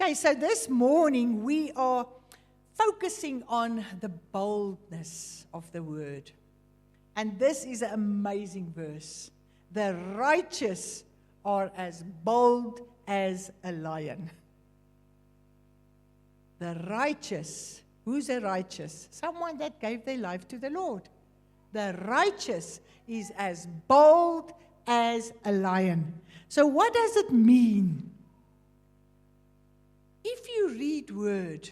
Okay, so this morning we are focusing on the boldness of the word. And this is an amazing verse. The righteous are as bold as a lion. The righteous, who's a righteous? Someone that gave their life to the Lord. The righteous is as bold as a lion. So what does it mean? If you read word,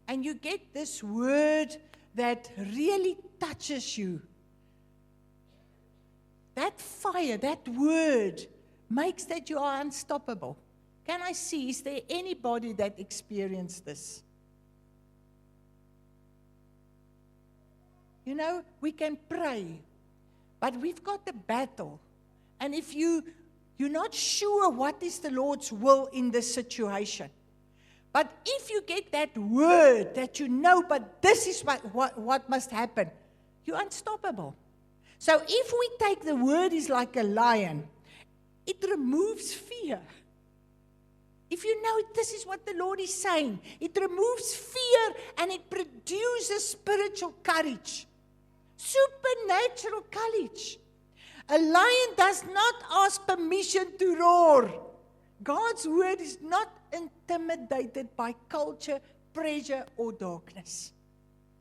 and you get this word that really touches you, that fire, that word, makes that you are unstoppable. Can I see, is there anybody that experienced this? You know, we can pray, but we've got a battle. And if you're not sure what is the Lord's will in this situation, but if you get that word that you know, but this is what must happen, you're unstoppable. So if we take the word is like a lion, it removes fear. If you know this is what the Lord is saying, it removes fear and it produces spiritual courage, supernatural courage. A lion does not ask permission to roar. God's word is not intimidated by culture, pressure, or darkness.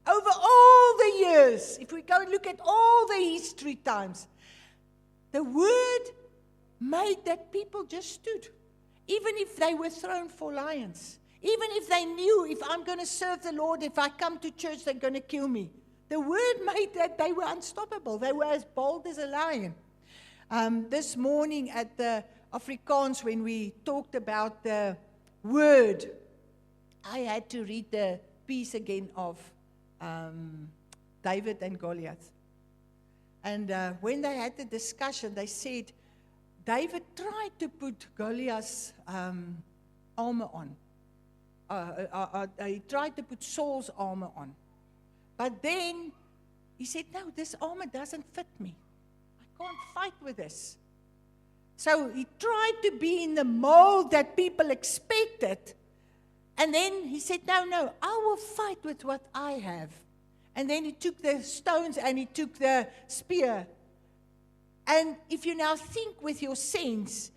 Over all the years, if we go and look at all the history times, the word made that people just stood. Even if they were thrown for lions. Even if they knew, if I'm going to serve the Lord, if I come to church, they're going to kill me. The word made that they were unstoppable. They were as bold as a lion. This morning at the Afrikaans, when we talked about the word, I had to read the piece again of David and Goliath. And when they had the discussion, they said, David tried to put Goliath's armor on. He tried to put Saul's armor on. But then he said, no, this armor doesn't fit me. I can't fight with this. So he tried to be in the mold that people expected. And then he said, no, I will fight with what I have. And then he took the stones and he took the spear. And if you now think with your sense,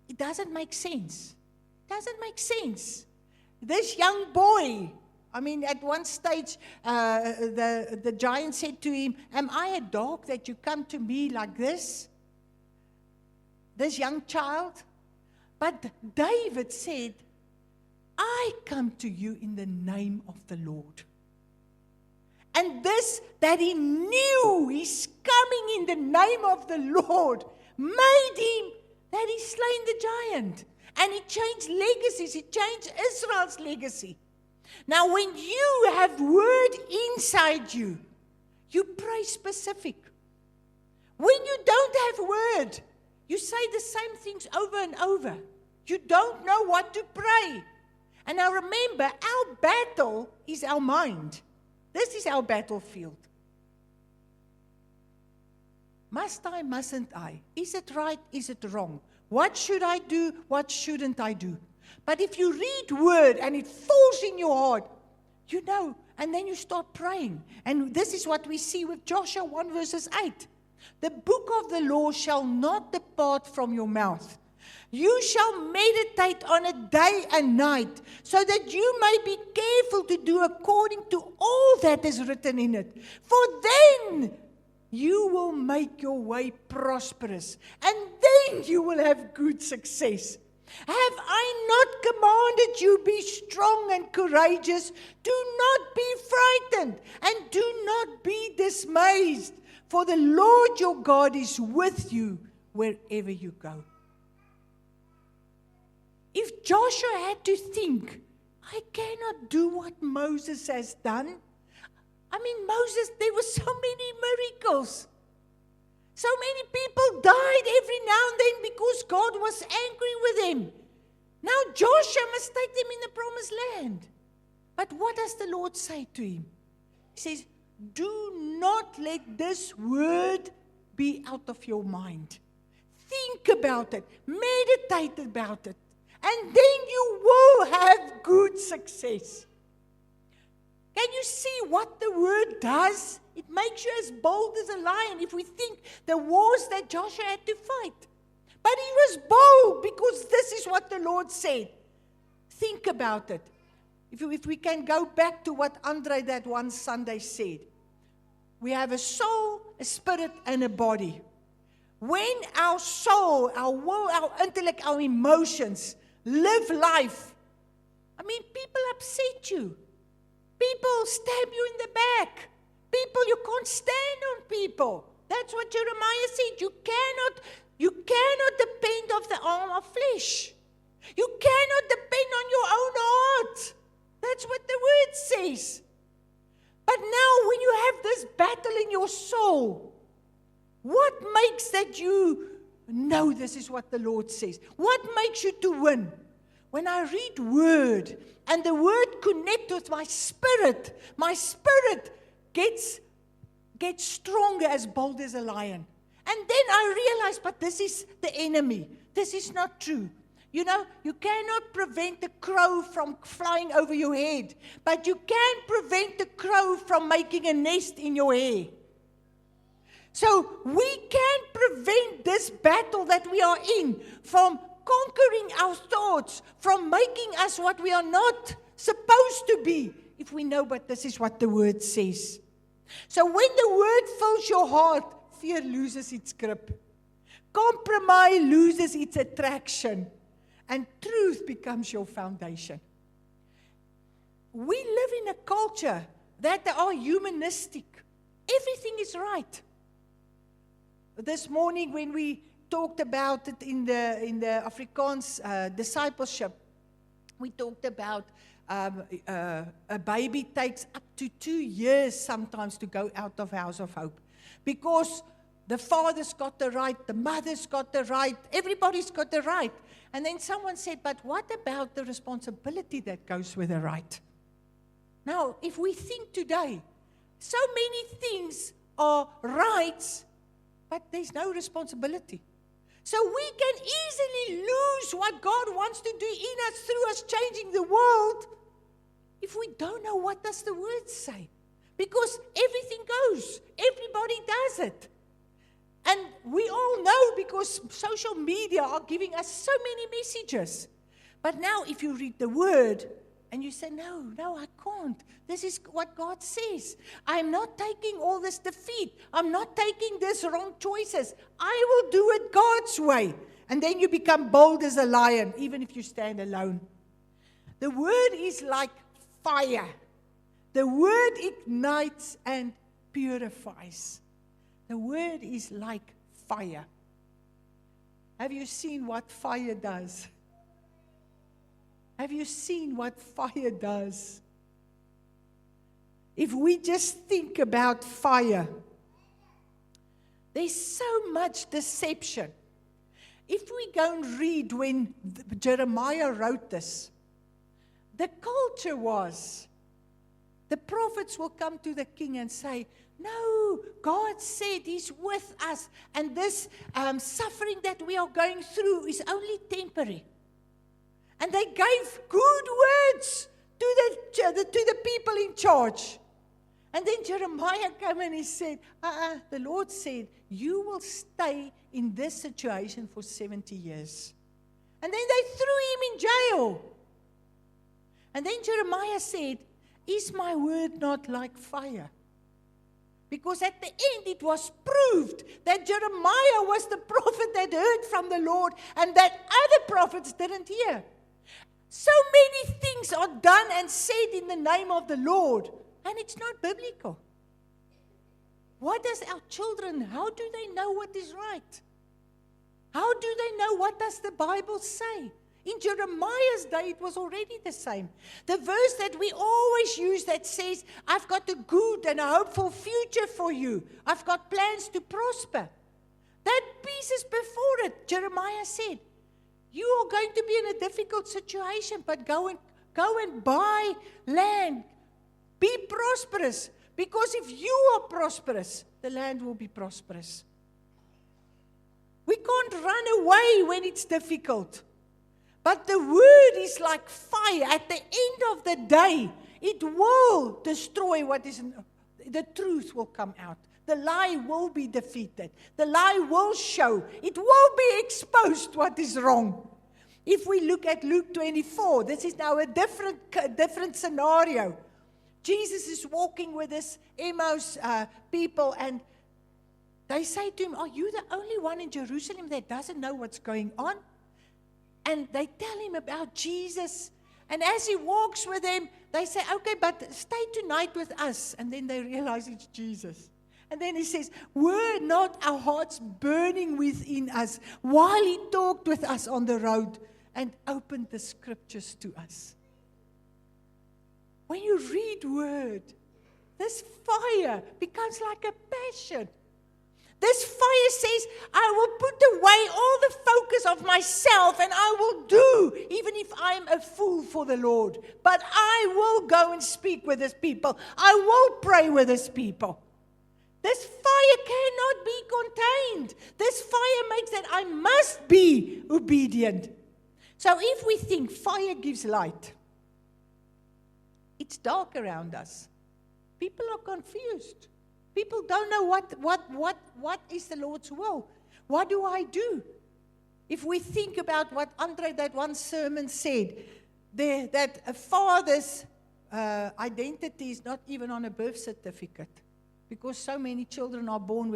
it doesn't make sense. It doesn't make sense. This young boy, at one stage, the giant said to him, am I a dog that you come to me like this? This young child. But David said, I come to you in the name of the Lord. And this, that he knew he's coming in the name of the Lord, made him that he slain the giant. And he changed legacies. He changed Israel's legacy. Now, when you have word inside you, you pray specific. When you don't have word, you say the same things over and over. You don't know what to pray. And now remember, our battle is our mind. This is our battlefield. Must I, mustn't I? Is it right? Is it wrong? What should I do? What shouldn't I do? But if you read word and it falls in your heart, you know, and then you start praying. And this is what we see with Joshua 1 verses 8. The book of the law shall not depart from your mouth. You shall meditate on it day and night, so that you may be careful to do according to all that is written in it. For then you will make your way prosperous, and then you will have good success. Have I not commanded you, be strong and courageous? Do not be frightened, and do not be dismayed, for the Lord your God is with you wherever you go. If Joshua had to think, I cannot do what Moses has done. Moses, there were so many miracles. So many people died every now and then because God was angry with them. Now Joshua must take them in the promised land. But what does the Lord say to him? He says, do not let this word be out of your mind. Think about it. Meditate about it. And then you will says. Can you see what the word does? It makes you as bold as a lion. If we think the wars that Joshua had to fight. But he was bold because this is what the Lord said. Think about it. If we can go back to what Andre that one Sunday said. We have a soul, a spirit, and a body. When our soul, our will, our intellect, our emotions live life, I mean, people upset you. People stab you in the back. People, you can't stand on people. That's what Jeremiah said. You cannot depend on the arm of flesh. You cannot depend on your own heart. That's what the word says. But now when you have this battle in your soul, what makes that you know this is what the Lord says? What makes you to win? When I read word and the word connects with my spirit gets stronger, as bold as a lion. And then I realize, but this is the enemy. This is not true. You know, you cannot prevent the crow from flying over your head, but you can prevent the crow from making a nest in your hair. So we can prevent this battle that we are in from conquering our thoughts, from making us what we are not supposed to be, if we know, but this is what the word says. So when the word fills your heart, fear loses its grip. Compromise loses its attraction. And truth becomes your foundation. We live in a culture that are humanistic. Everything is right. This morning when we talked about it in the Afrikaans discipleship, we talked about a baby takes up to 2 years sometimes to go out of House of Hope. Because the father's got the right, the mother's got the right, everybody's got the right. And then someone said, but what about the responsibility that goes with the right? Now, if we think today, so many things are rights, but there's no responsibility. So we can easily lose what God wants to do in us, through us, changing the world, if we don't know what does the word say. Because everything goes. Everybody does it. And we all know because social media are giving us so many messages. But now if you read the word and you say, no, I can't. This is what God says. I'm not taking all this defeat. I'm not taking these wrong choices. I will do it God's way. And then you become bold as a lion, even if you stand alone. The word is like fire. The word ignites and purifies. The word is like fire. Have you seen what fire does? Have you seen what fire does? If we just think about fire, there's so much deception. If we go and read when Jeremiah wrote this, the culture was, the prophets will come to the king and say, no, God said He's with us, and this suffering that we are going through is only temporary. And they gave good words to the people in charge. And then Jeremiah came and he said, the Lord said, you will stay in this situation for 70 years. And then they threw him in jail. And then Jeremiah said, is my word not like fire? Because at the end it was proved that Jeremiah was the prophet that heard from the Lord and that other prophets didn't hear. So many things are done and said in the name of the Lord, and it's not biblical. What does our children, how do they know what is right? How do they know what does the Bible say? In Jeremiah's day, it was already the same. The verse that we always use that says, I've got a good and a hopeful future for you. I've got plans to prosper. That piece is before it. Jeremiah said, you are going to be in a difficult situation, but go and buy land. Be prosperous. Because if you are prosperous, the land will be prosperous. We can't run away when it's difficult. But the word is like fire. At the end of the day, it will destroy what is, the truth will come out. The lie will be defeated. The lie will show. It will be exposed what is wrong. If we look at Luke 24, this is now a different scenario. Jesus is walking with this Emmaus people, and they say to him, "Are you the only one in Jerusalem that doesn't know what's going on?" And they tell him about Jesus. And as he walks with them, they say, "Okay, but stay tonight with us." And then they realize it's Jesus. And then he says, "Were not our hearts burning within us while he talked with us on the road and opened the scriptures to us?" When you read word, this fire becomes like a passion. This fire says, "I will put away all the focus of myself, and I will do, even if I am a fool for the Lord. But I will go and speak with His people. I will pray with His people." This fire cannot be contained. This fire makes that I must be obedient. So if we think fire gives light, it's dark around us. People are confused. People don't know what is the Lord's will. What do I do? If we think about what Andre, that one sermon said, that a father's identity is not even on a birth certificate, because so many children are born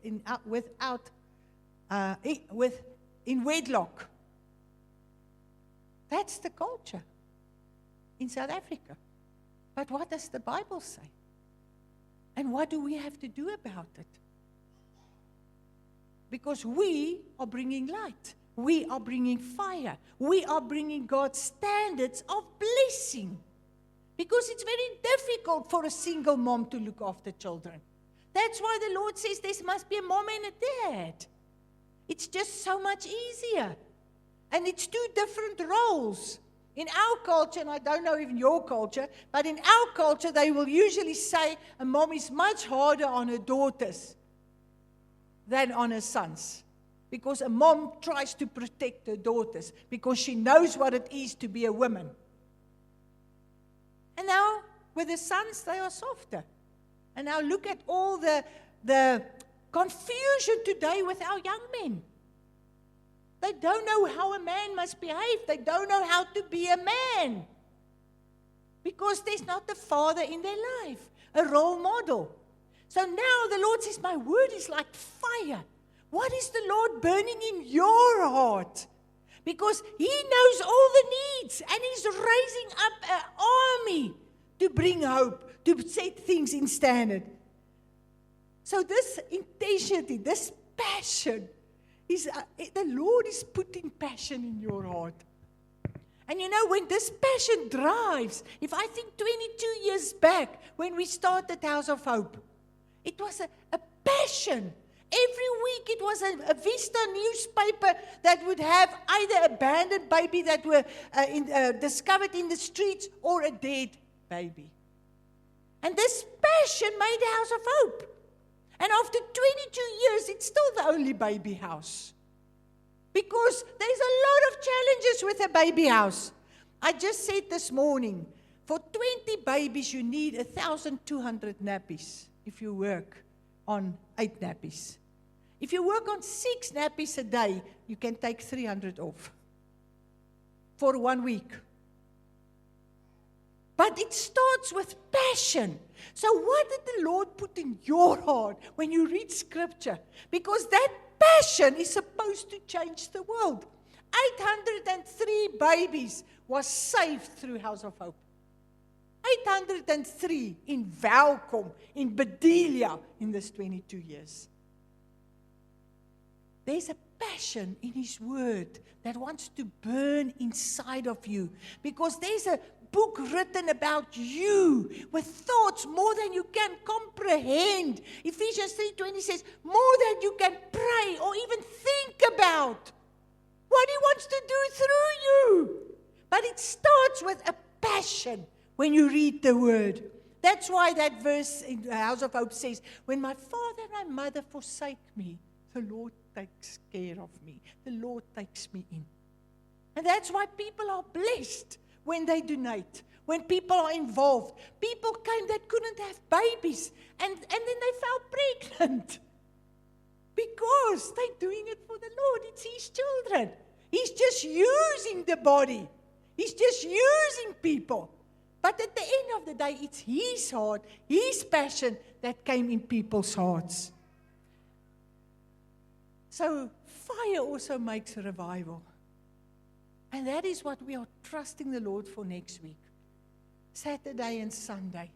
in wedlock. That's the culture in South Africa. But what does the Bible say? And what do we have to do about it? Because we are bringing light. We are bringing fire. We are bringing God's standards of blessing. Because it's very difficult for a single mom to look after children. That's why the Lord says there must be a mom and a dad. It's just so much easier. And it's two different roles. In our culture, and I don't know even your culture, but in our culture, they will usually say a mom is much harder on her daughters than on her sons. Because a mom tries to protect her daughters, because she knows what it is to be a woman. And now, with the sons, they are softer. And now look at all the confusion today with our young men. They don't know how a man must behave. They don't know how to be a man. Because there's not a father in their life, a role model. So now the Lord says, "My word is like fire." What is the Lord burning in your heart? Because He knows all the needs, and He's raising up an army to bring hope, to set things in standard. So this intensity, this passion, the Lord is putting passion in your heart. And you know, when this passion drives, if I think 22 years back, when we started House of Hope, it was a passion. Every week it was a Vista newspaper that would have either abandoned baby that were discovered in the streets, or a dead baby. And this passion made House of Hope. And after 22 years, it's still the only baby house. Because there's a lot of challenges with a baby house. I just said this morning, for 20 babies, you need 1,200 nappies if you work on 8 nappies. If you work on 6 nappies a day, you can take 300 off for 1 week. But it starts with passion. So what did the Lord put in your heart when you read Scripture? Because that passion is supposed to change the world. 803 babies was saved through House of Hope. 803 in Welkom, in Bedelia, in this 22 years. There's a passion in His Word that wants to burn inside of you. Because there's a book written about you with thoughts more than you can comprehend. Ephesians 3:20 says, more than you can pray or even think about what He wants to do through you. But it starts with a passion when you read the Word. That's why that verse in the House of Hope says, when my father and my mother forsake me, the Lord takes care of me. The Lord takes me in. And that's why people are blessed when they donate, when people are involved. People came that couldn't have babies, and then they fell pregnant. Because they're doing it for the Lord. It's His children. He's just using the body. He's just using people. But at the end of the day, it's His heart, His passion that came in people's hearts. So fire also makes a revival. And that is what we are trusting the Lord for next week. Saturday and Sunday.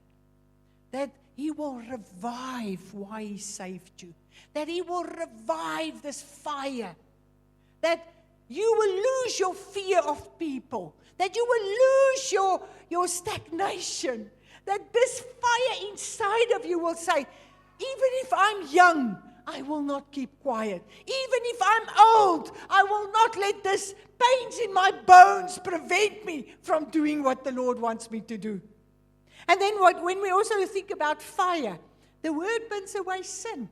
That He will revive why He saved you. That He will revive this fire. That you will lose your fear of people. That you will lose your stagnation. That this fire inside of you will say, even if I'm young, I will not keep quiet. Even if I'm old, I will not let this pains in my bones prevent me from doing what the Lord wants me to do. And then when we also think about fire, the word burns away sin.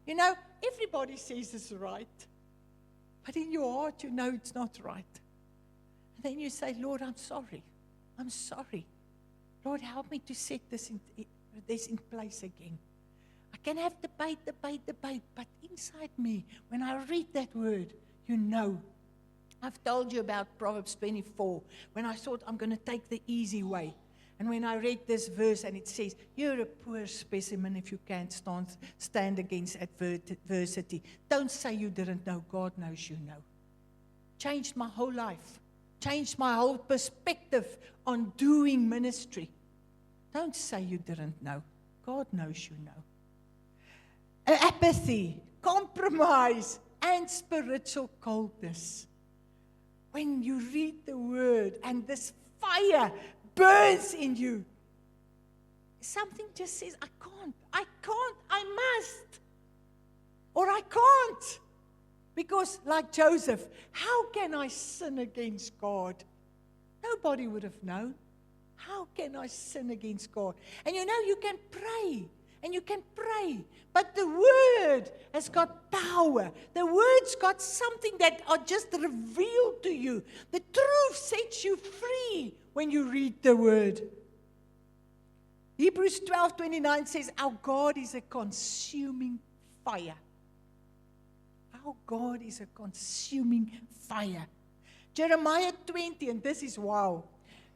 You know, everybody says it's right. But in your heart, you know it's not right. And then you say, Lord, I'm sorry. I'm sorry. Lord, help me to set this in place again. I can have debate, but inside me, when I read that word, you know. I've told you about Proverbs 24, when I thought I'm going to take the easy way. And when I read this verse and it says, you're a poor specimen if you can't stand against adversity. Don't say you didn't know. God knows you know. Changed my whole life. Changed my whole perspective on doing ministry. Don't say you didn't know. God knows you know. Apathy, compromise, and spiritual coldness. When you read the word and this fire burns in you, something just says, I can't, I must, or I can't. Because like Joseph, how can I sin against God? Nobody would have known. How can I sin against God? And you know, you can pray. And you can pray. But the word has got power. The word's got something that are just revealed to you. The truth sets you free when you read the word. Hebrews 12:29 says, our God is a consuming fire. Our God is a consuming fire. Jeremiah 20, and this is wow.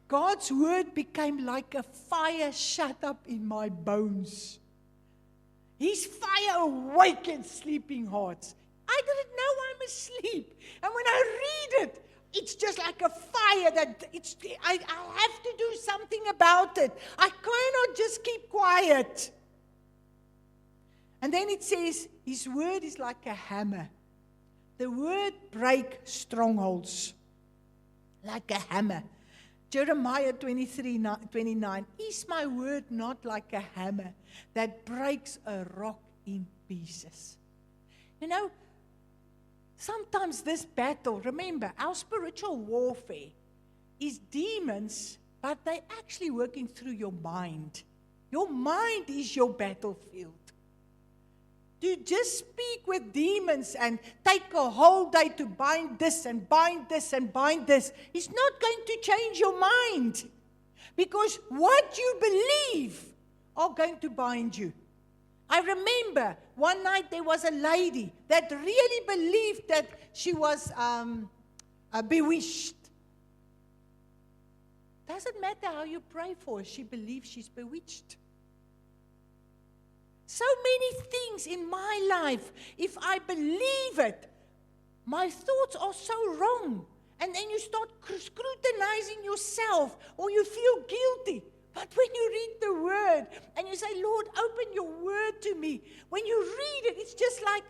God's word became like a fire shut up in my bones. His fire awakens sleeping hearts. I didn't know I'm asleep. And when I read it, it's just like a fire that I have to do something about it. I cannot just keep quiet. And then it says, His word is like a hammer. The word breaks strongholds like a hammer. Jeremiah 23:29, is my word not like a hammer that breaks a rock in pieces? You know, sometimes this battle, remember, our spiritual warfare is demons, but they're actually working through your mind. Your mind is your battlefield. To just speak with demons and take a whole day to bind this and bind this and bind this is not going to change your mind. Because what you believe are going to bind you. I remember one night there was a lady that really believed that she was bewitched. Doesn't matter how you pray for her, she believes she's bewitched. So many things in my life, if I believe it, my thoughts are so wrong. And then you start scrutinizing yourself, or you feel guilty. But when you read the word, and you say, Lord, open your word to me. When you read it, it's just like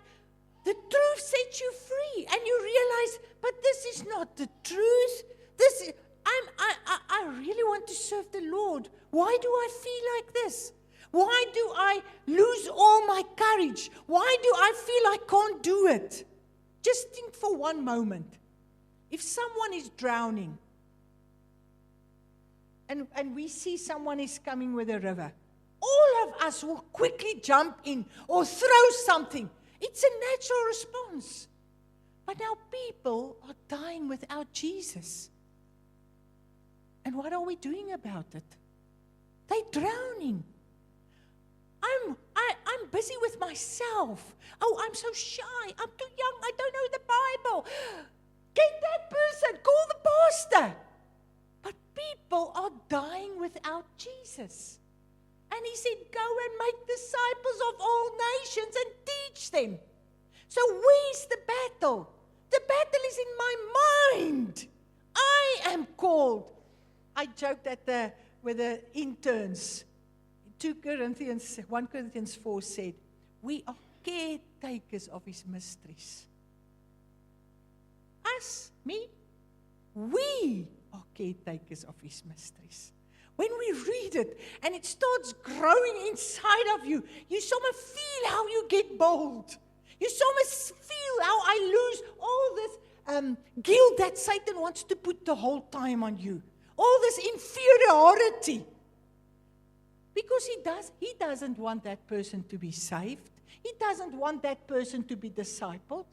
the truth sets you free. And you realize, but this is not the truth. I really want to serve the Lord. Why do I feel like this? Why do I lose all my courage? Why do I feel I can't do it? Just think for one moment. If someone is drowning, and we see someone is coming with a river, all of us will quickly jump in or throw something. It's a natural response. But now people are dying without Jesus. And what are we doing about it? They're drowning. I'm busy with myself. Oh, I'm so shy. I'm too young. I don't know the Bible. Get that person. Call the pastor. But people are dying without Jesus. And he said, go and make disciples of all nations and teach them. So where's the battle? The battle is in my mind. I am called. I joked with the interns. 1 Corinthians 4 said, we are caretakers of his mysteries. Us, me, we are caretakers of his mysteries. When we read it and it starts growing inside of you, you must feel how you get bold. You must feel how I lose all this guilt that Satan wants to put the whole time on you. All this inferiority. Because he doesn't want that person to be saved. He doesn't want that person to be discipled.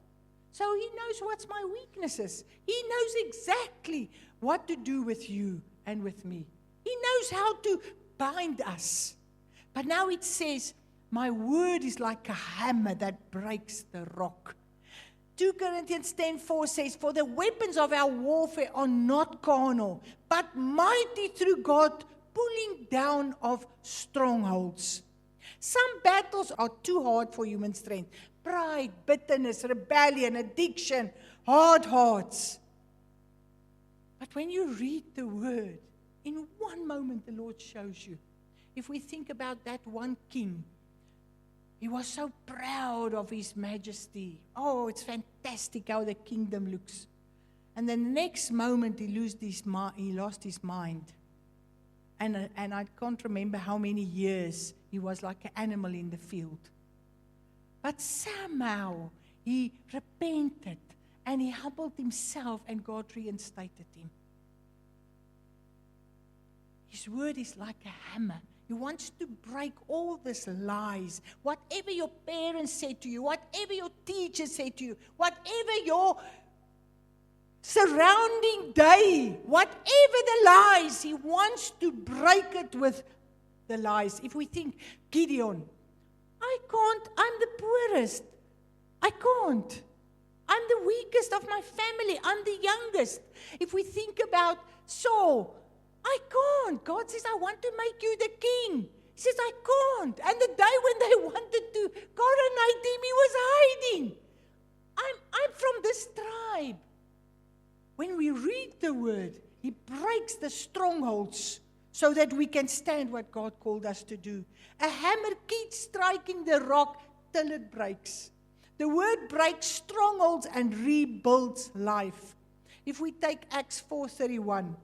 So he knows what's my weaknesses. He knows exactly what to do with you and with me. He knows how to bind us. But now it says, my word is like a hammer that breaks the rock. 2 Corinthians 10:4 says, for the weapons of our warfare are not carnal, but mighty through God, pulling down of strongholds. Some battles are too hard for human strength. Pride, bitterness, rebellion, addiction, hard hearts. But when you read the word, in one moment the Lord shows you. If we think about that one king, he was so proud of his majesty. Oh, it's fantastic how the kingdom looks. And the next moment he lost his mind. And I can't remember how many years he was like an animal in the field. But somehow he repented and he humbled himself and God reinstated him. His word is like a hammer. He wants to break all these lies. Whatever your parents said to you, whatever your teachers said to you, whatever your surrounding day, whatever the lies, he wants to break it with the lies. If we think, Gideon, I can't, I'm the poorest. I can't. I'm the weakest of my family. I'm the youngest. If we think about Saul, I can't. God says, I want to make you the king. He says, I can't. And the day when they wanted to coronate him, he was hiding. I'm from this tribe. When we read the word, he breaks the strongholds so that we can stand what God called us to do. A hammer keeps striking the rock till it breaks. The word breaks strongholds and rebuilds life. If we take Acts 4:31,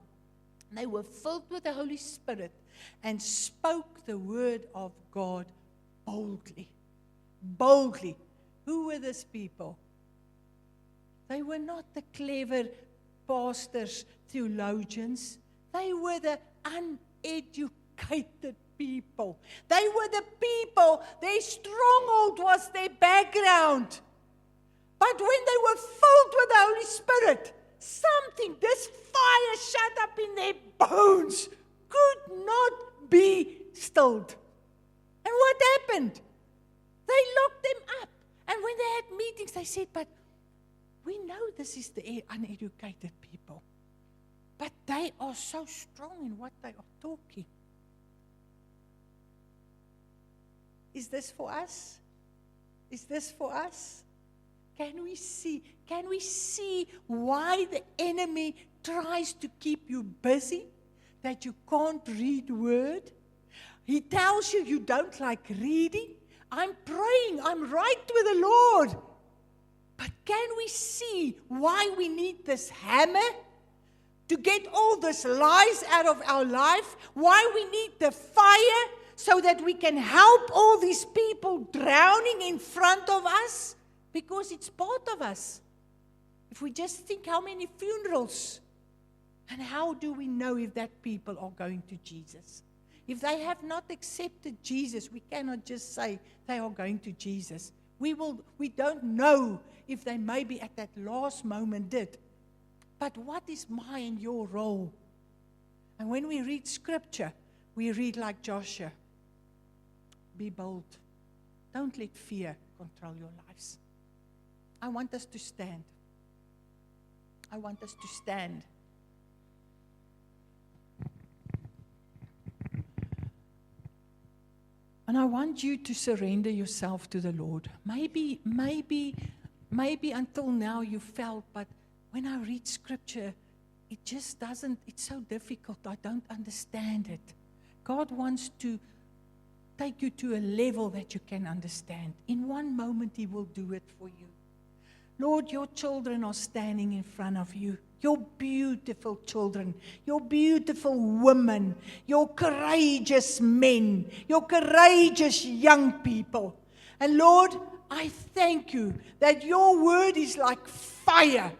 they were filled with the Holy Spirit and spoke the word of God boldly. Boldly. Who were these people? They were not the clever pastors, theologians. They were the uneducated people. They were the people, their stronghold was their background. But when they were filled with the Holy Spirit, this fire shut up in their bones, could not be stilled. And what happened? They locked them up. And when they had meetings, they said, but we know this is the uneducated people. But they are so strong in what they are talking. Is this for us? Is this for us? Can we see why the enemy tries to keep you busy, that you can't read word? He tells you you don't like reading. I'm praying, I'm right with the Lord. But can we see why we need this hammer to get all these lies out of our life? Why we need the fire so that we can help all these people drowning in front of us? Because it's part of us. If we just think how many funerals, and how do we know if that people are going to Jesus? If they have not accepted Jesus, we cannot just say they are going to Jesus. We don't know if they maybe at that last moment did. But what is my and your role? And when we read scripture, we read like Joshua. Be bold. Don't let fear control your lives. I want us to stand. I want us to stand. And I want you to surrender yourself to the Lord. Maybe until now you felt, but when I read scripture, it just doesn't, it's so difficult. I don't understand it. God wants to take you to a level that you can understand. In one moment, He will do it for you. Lord, your children are standing in front of you. Your beautiful children, your beautiful women, your courageous men, your courageous young people. And Lord, I thank you that your word is like fire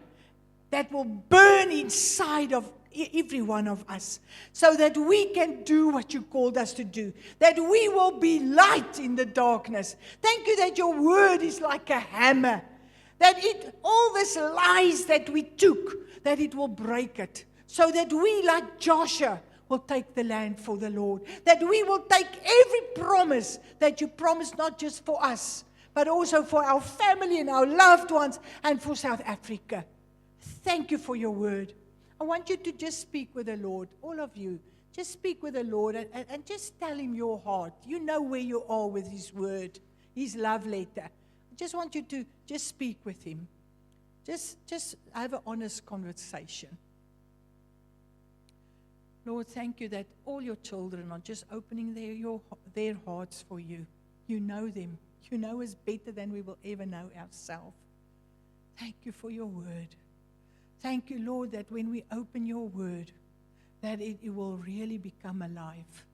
that will burn inside of every one of us, so that we can do what you called us to do, that we will be light in the darkness. Thank you that your word is like a hammer, that all these lies that we took, that it will break it, so that we, like Joshua, will take the land for the Lord, that we will take every promise that you promised, not just for us, but also for our family and our loved ones and for South Africa. Thank you for your word. I want you to just speak with the Lord, all of you. Just speak with the Lord and just tell Him your heart. You know where you are with His word, His love letter. I just want you to just speak with Him. Just have an honest conversation. Lord, thank you that all your children are just opening their hearts for you. You know them. You know us better than we will ever know ourselves. Thank you for your word. Thank you, Lord, that when we open your word, that it will really become alive.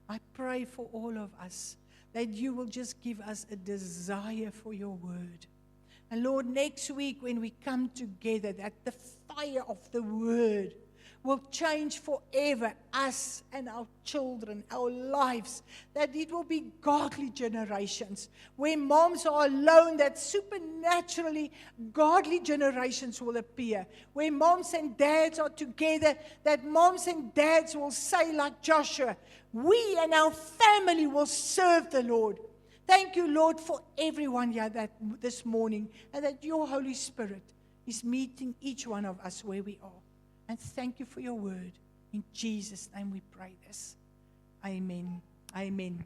I pray for all of us that you will just give us a desire for your word. And Lord, next week when we come together, that the fire of the word will change forever us and our children, our lives, that it will be godly generations. Where moms are alone, that supernaturally godly generations will appear. Where moms and dads are together, that moms and dads will say like Joshua, we and our family will serve the Lord. Thank you, Lord, for everyone here this morning, and that your Holy Spirit is meeting each one of us where we are. And thank you for your word. In Jesus' name we pray this. Amen. Amen.